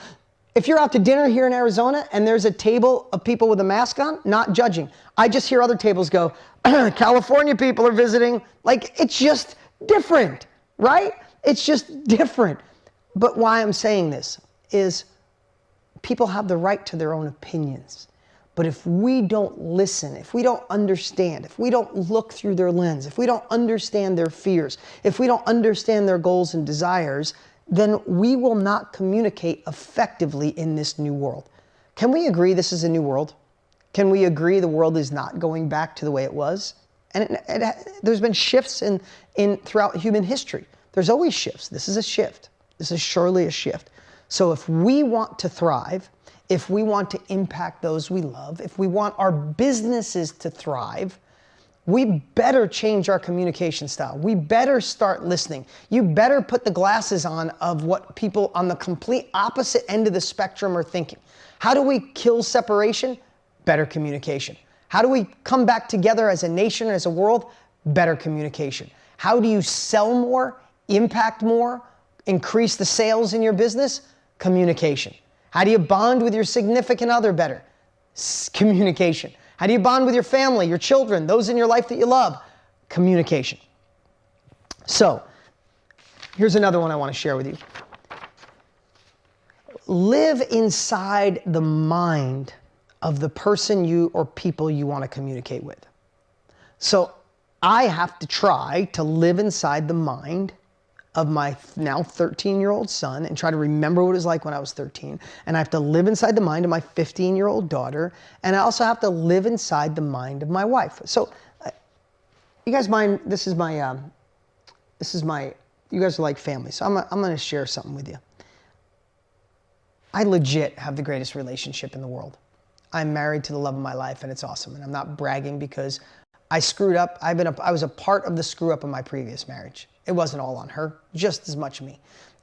if you're out to dinner here in Arizona and there's a table of people with a mask on, not judging. I just hear other tables go, California people are visiting. Like, it's just different, right? It's just different. But why I'm saying this is people have the right to their own opinions. But if we don't listen, if we don't understand, if we don't look through their lens, if we don't understand their fears, if we don't understand their goals and desires, then we will not communicate effectively in this new world. Can we agree this is a new world? Can we agree the world is not going back to the way it was? And there's been shifts throughout human history. There's always shifts. This is a shift. This is surely a shift. So if we want to thrive, if we want to impact those we love, if we want our businesses to thrive, we better change our communication style. We better start listening. You better put the glasses on of what people on the complete opposite end of the spectrum are thinking. How do we kill separation? Better communication. How do we come back together as a nation, as a world? Better communication. How do you sell more, impact more, increase the sales in your business? Communication. How do you bond with your significant other better? Communication. How do you bond with your family, your children, those in your life that you love? Communication. So, here's another one I want to share with you. Live inside the mind of the person or people you want to communicate with. So, I have to try to live inside the mind of my now 13-year-old son and try to remember what it was like when I was 13. And I have to live inside the mind of my 15-year-old daughter. And I also have to live inside the mind of my wife. So you guys mind, you guys are like family. So I'm going to share something with you. I legit have the greatest relationship in the world. I'm married to the love of my life and it's awesome. And I'm not bragging because I screwed up. I was a part of the screw up of my previous marriage. It wasn't all on her, just as much me.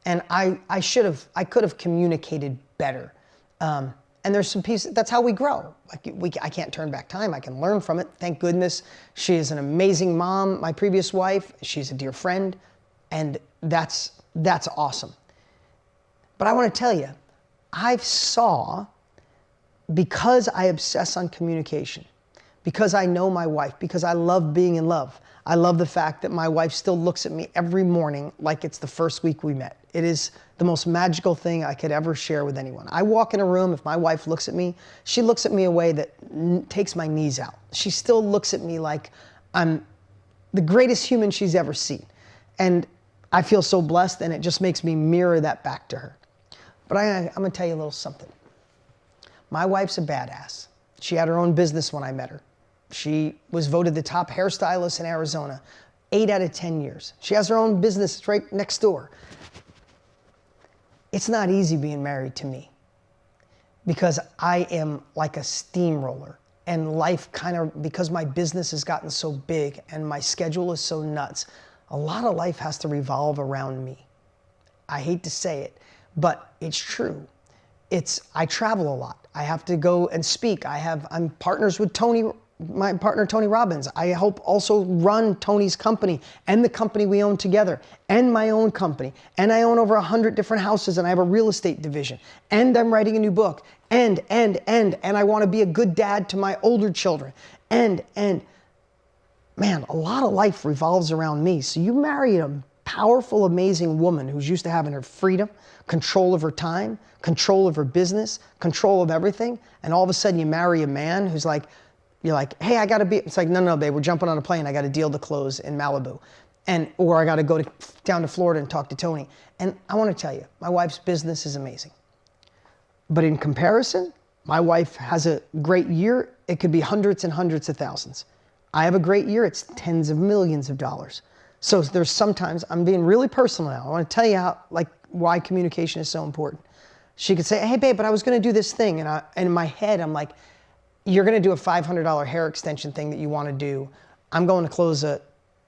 And I could have communicated better. And there's some pieces, that's how we grow. I can't turn back time, I can learn from it. Thank goodness. She is an amazing mom, my previous wife. She's a dear friend. And that's awesome. But I want to tell you, because I obsess on communication, because I know my wife, because I love being in love. I love the fact that my wife still looks at me every morning like it's the first week we met. It is the most magical thing I could ever share with anyone. I walk in a room, if my wife looks at me, she looks at me a way that takes my knees out. She still looks at me like I'm the greatest human she's ever seen. And I feel so blessed, and it just makes me mirror that back to her. But I'm going to tell you a little something. My wife's a badass. She had her own business when I met her. She was voted the top hairstylist in Arizona 8 out of 10 years. She has her own business. It's right next door. It's not easy being married to me because I am like a steamroller, and life because my business has gotten so big and my schedule is so nuts, a lot of life has to revolve around me. I hate to say it, but it's true. I travel a lot. I have to go and speak. I'm partners with my partner, Tony Robbins. I help also run Tony's company and the company we own together and my own company. And I own over 100 different houses, and I have a real estate division. And I'm writing a new book. And I want to be a good dad to my older children. And man, a lot of life revolves around me. So you marry a powerful, amazing woman who's used to having her freedom, control of her time, control of her business, control of everything. And all of a sudden you marry a man who's like, you're like, hey, it's like, no, babe, we're jumping on a plane. I got a deal to close in Malibu. Or I got to go down to Florida and talk to Tony. And I want to tell you, my wife's business is amazing. But in comparison, my wife has a great year. It could be hundreds and hundreds of thousands. I have a great year. It's tens of millions of dollars. So there's sometimes, I'm being really personal now. I want to tell you why communication is so important. She could say, hey babe, but I was gonna do this thing. And in my head, I'm like, you're gonna do a $500 hair extension thing that you wanna do. I'm going to close a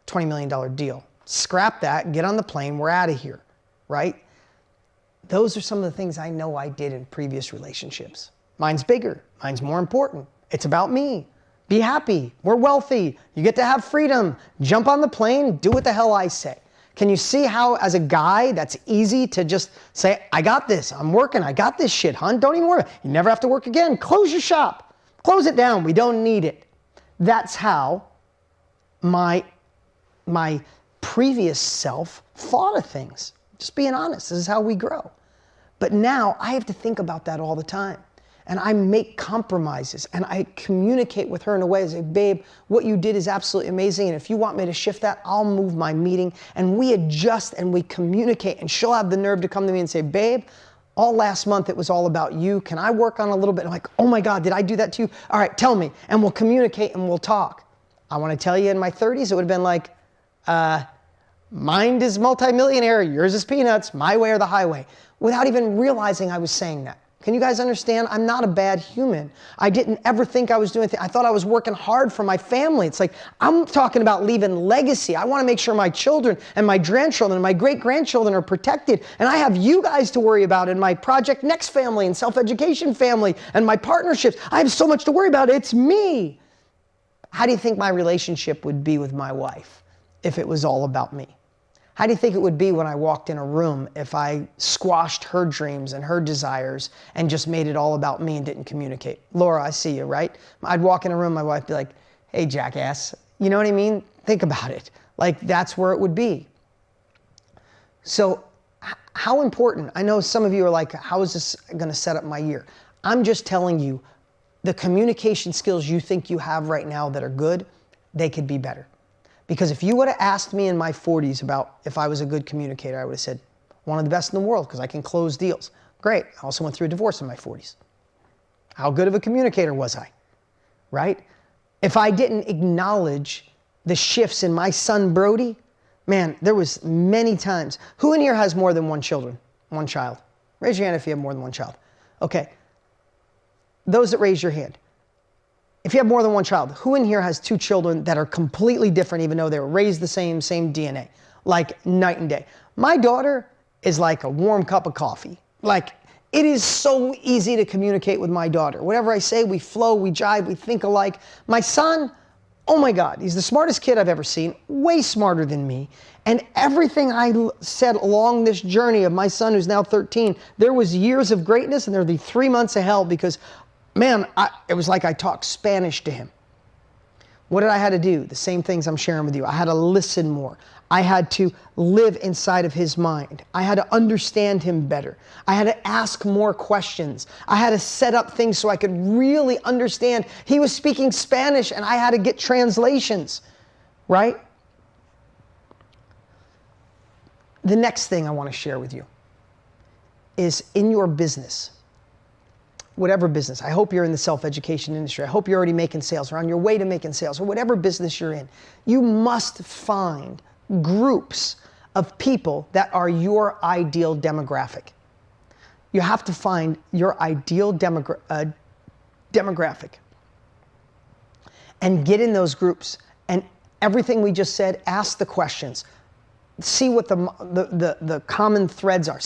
$20 million deal. Scrap that, get on the plane, we're out of here, right? Those are some of the things I know I did in previous relationships. Mine's bigger, mine's more important. It's about me. Be happy, we're wealthy, you get to have freedom. Jump on the plane, do what the hell I say. Can you see how, as a guy, that's easy to just say, I got this, I'm working, I got this shit, hon, don't even worry. You never have to work again. Close your shop. Close it down, we don't need it. That's how my previous self thought of things. Just being honest, this is how we grow. But now I have to think about that all the time. And I make compromises and I communicate with her in a way as a babe, what you did is absolutely amazing. And if you want me to shift that, I'll move my meeting. And we adjust and we communicate, and she'll have the nerve to come to me and say, babe, all last month it was all about you. Can I work on a little bit? And I'm like, oh my God, did I do that to you? All right, tell me. And we'll communicate and we'll talk. I want to tell you, in my 30s, it would have been like, mine is multimillionaire, yours is peanuts, my way or the highway, without even realizing I was saying that. Can you guys understand? I'm not a bad human. I didn't ever think I was doing things. I thought I was working hard for my family. It's like, I'm talking about leaving legacy. I want to make sure my children and my grandchildren and my great-grandchildren are protected. And I have you guys to worry about in my Project Next family and self-education family and my partnerships. I have so much to worry about. It's me. How do you think my relationship would be with my wife if it was all about me? How do you think it would be when I walked in a room if I squashed her dreams and her desires and just made it all about me and didn't communicate? Laura, I see you, right? I'd walk in a room, my wife would be like, hey, jackass. You know what I mean? Think about it. Like, that's where it would be. So how important, I know some of you are like, how is this going to set up my year? I'm just telling you, the communication skills you think you have right now that are good, they could be better. Because if you would have asked me in my 40s about if I was a good communicator, I would have said, one of the best in the world because I can close deals. Great. I also went through a divorce in my 40s. How good of a communicator was I? Right? If I didn't acknowledge the shifts in my son, Brody, man, there was many times. Who in here has more than one child? Raise your hand if you have more than one child. Okay. Those that raise your hand. If you have more than one child, who in here has two children that are completely different even though they were raised the same DNA? Like night and day. My daughter is like a warm cup of coffee. Like, it is so easy to communicate with my daughter. Whatever I say, we flow, we jive, we think alike. My son, oh my God, he's the smartest kid I've ever seen, way smarter than me. And everything I said along this journey of my son, who's now 13, there was years of greatness and there were the 3 months of hell because, man, it was like I talked Spanish to him. What did I have to do? The same things I'm sharing with you. I had to listen more. I had to live inside of his mind. I had to understand him better. I had to ask more questions. I had to set up things so I could really understand. He was speaking Spanish and I had to get translations, right? The next thing I want to share with you is in your business. Whatever business. I hope you're in the self-education industry. I hope you're already making sales or on your way to making sales or whatever business you're in. You must find groups of people that are your ideal demographic. You have to find your ideal demographic and get in those groups. And everything we just said, ask the questions. See what the common threads are.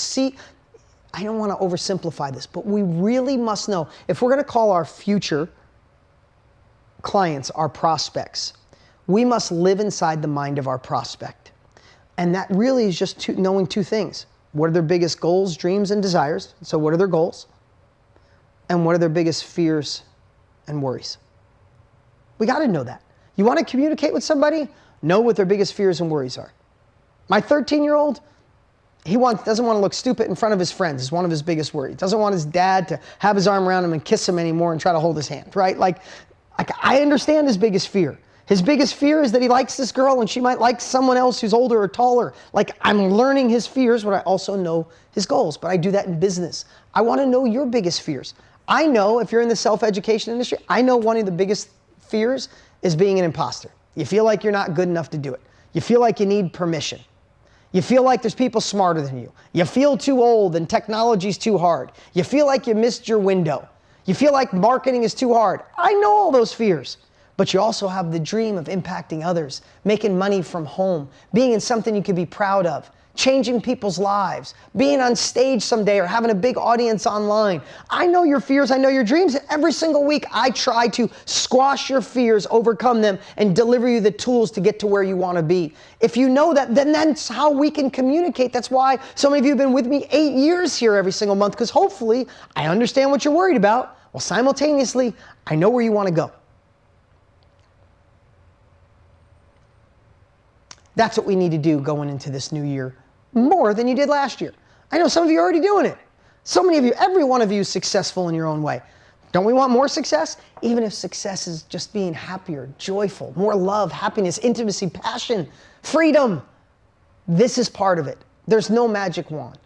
I don't want to oversimplify this, but we really must know, if we're going to call our future clients our prospects, we must live inside the mind of our prospect. And that really is just knowing two things. What are their biggest goals, dreams, and desires? So what are their goals? And what are their biggest fears and worries? We got to know that. You want to communicate with somebody? Know what their biggest fears and worries are. My 13-year-old, he doesn't want to look stupid in front of his friends. It's one of his biggest worries. He doesn't want his dad to have his arm around him and kiss him anymore and try to hold his hand, right? Like I understand his biggest fear. His biggest fear is that he likes this girl and she might like someone else who's older or taller. Like, I'm learning his fears, but I also know his goals. But I do that in business. I want to know your biggest fears. I know if you're in the self-education industry, I know one of the biggest fears is being an imposter. You feel like you're not good enough to do it. You feel like you need permission. You feel like there's people smarter than you. You feel too old and technology's too hard. You feel like you missed your window. You feel like marketing is too hard. I know all those fears. But you also have the dream of impacting others, making money from home, being in something you can be proud of, changing people's lives, being on stage someday or having a big audience online. I know your fears, I know your dreams, and every single week I try to squash your fears, overcome them, and deliver you the tools to get to where you want to be. If you know that, then that's how we can communicate. That's why so many of you have been with me 8 years here every single month, because hopefully I understand what you're worried about. Well, simultaneously, I know where you want to go. That's what we need to do going into this new year, more than you did last year. I know some of you are already doing it. So many of you, every one of you is successful in your own way. Don't we want more success? Even if success is just being happier, joyful, more love, happiness, intimacy, passion, freedom. This is part of it. There's no magic wand.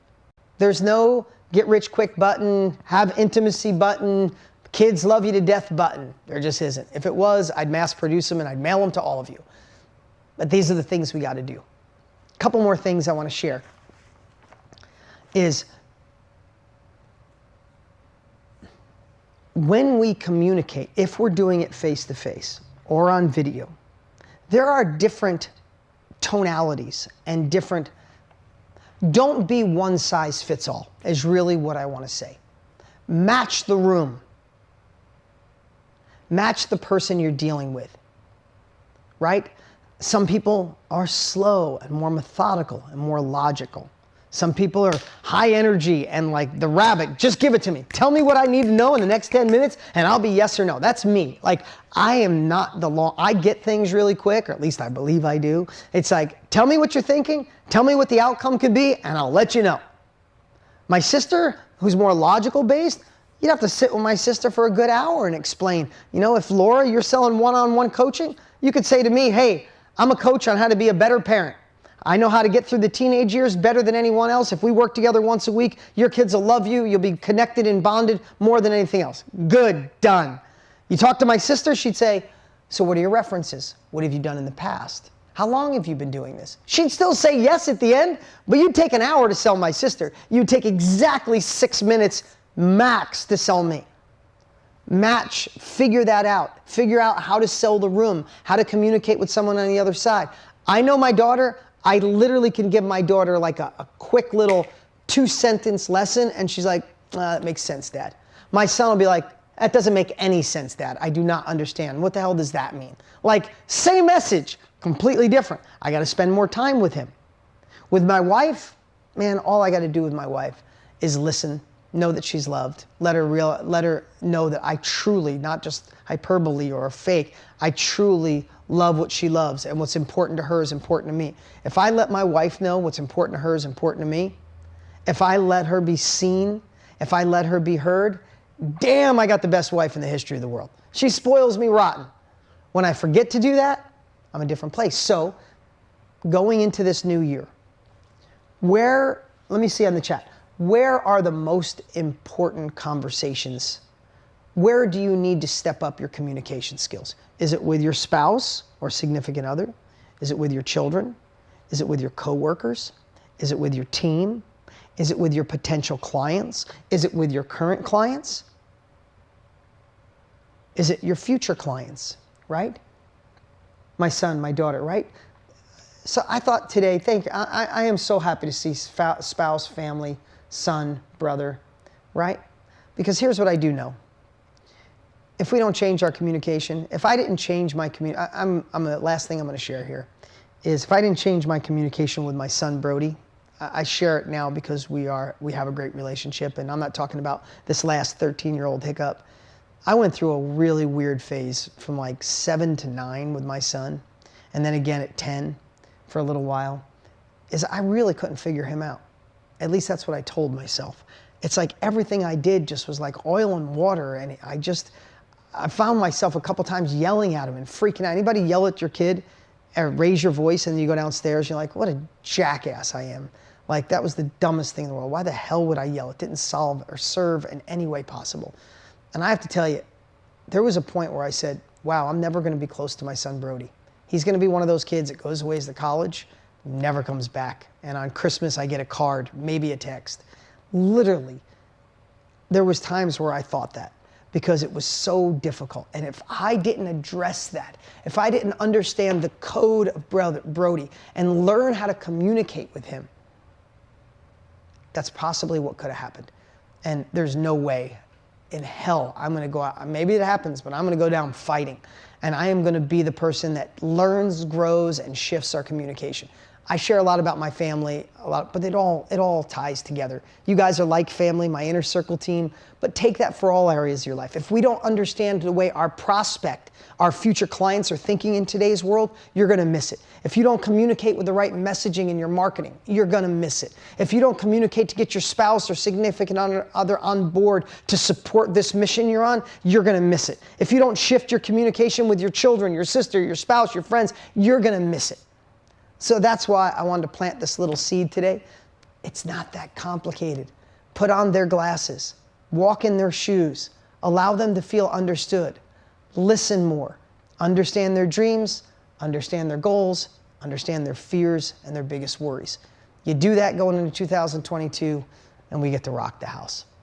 There's no get rich quick button, have intimacy button, kids love you to death button. There just isn't. If it was, I'd mass produce them and I'd mail them to all of you. But these are the things we got to do. A couple more things I want to share is when we communicate, if we're doing it face-to-face or on video, there are different tonalities and different, don't be one size fits all is really what I want to say. Match the room. Match the person you're dealing with, right? Some people are slow and more methodical and more logical. Some people are high energy and like the rabbit, just give it to me. Tell me what I need to know in the next 10 minutes and I'll be yes or no. That's me. Like I am not I get things really quick, or at least I believe I do. It's like, tell me what you're thinking, tell me what the outcome could be, and I'll let you know. My sister, who's more logical based, you'd have to sit with my sister for a good hour and explain. You know, if Laura, you're selling one-on-one coaching, you could say to me, hey, I'm a coach on how to be a better parent. I know how to get through the teenage years better than anyone else. If we work together once a week, your kids will love you. You'll be connected and bonded more than anything else. Good, done. You talk to my sister, she'd say, so what are your references? What have you done in the past? How long have you been doing this? She'd still say yes at the end, but you'd take an hour to sell my sister. You'd take exactly 6 minutes max to sell me. Match, figure that out. Figure out how to sell the room, how to communicate with someone on the other side. I know my daughter, I literally can give my daughter like a quick little 2-sentence lesson and she's like, that makes sense, Dad. My son will be like, that doesn't make any sense, Dad. I do not understand. What the hell does that mean? Like, same message, completely different. I got to spend more time with him. With my wife, man, all I got to do with my wife is listen, know that she's loved. Let her know that I truly, not just hyperbole or a fake, I truly love what she loves, and what's important to her is important to me. If I let my wife know what's important to her is important to me, if I let her be seen, if I let her be heard, damn, I got the best wife in the history of the world. She spoils me rotten. When I forget to do that, I'm a different place. So, going into this new year, let me see on the chat, where are the most important conversations? Where do you need to step up your communication skills? Is it with your spouse or significant other? Is it with your children? Is it with your coworkers? Is it with your team? Is it with your potential clients? Is it with your current clients? Is it your future clients, right? My son, my daughter, right? So I thought today, I am so happy to see spouse, family, son, brother, right? Because here's what I do know. If we don't change our communication, if I didn't change my the last thing I'm going to share here is if I didn't change my communication with my son Brody, I share it now because we have a great relationship, and I'm not talking about this last 13-year-old hiccup. I went through a really weird phase from like 7 to 9 with my son, and then again at 10 for a little while, is I really couldn't figure him out. At least that's what I told myself. It's like everything I did just was like oil and water, and I found myself a couple times yelling at him and freaking out. Anybody yell at your kid or raise your voice and then you go downstairs, you're like, what a jackass I am. Like, that was the dumbest thing in the world. Why the hell would I yell? It didn't solve or serve in any way possible. And I have to tell you, there was a point where I said, wow, I'm never going to be close to my son Brody. He's going to be one of those kids that goes away to college, never comes back. And on Christmas, I get a card, maybe a text. Literally, there was times where I thought that because it was so difficult. And if I didn't address that, if I didn't understand the code of Brody and learn how to communicate with him, that's possibly what could have happened. And there's no way in hell I'm going to go out. Maybe it happens, but I'm going to go down fighting. And I am going to be the person that learns, grows, and shifts our communication. I share a lot about my family, but it all ties together. You guys are like family, my inner circle team, but take that for all areas of your life. If we don't understand the way our prospect, our future clients are thinking in today's world, you're going to miss it. If you don't communicate with the right messaging in your marketing, you're going to miss it. If you don't communicate to get your spouse or significant other on board to support this mission you're on, you're going to miss it. If you don't shift your communication with your children, your sister, your spouse, your friends, you're going to miss it. So that's why I wanted to plant this little seed today. It's not that complicated. Put on their glasses, walk in their shoes, allow them to feel understood, listen more, understand their dreams, understand their goals, understand their fears and their biggest worries. You do that going into 2022 and we get to rock the house.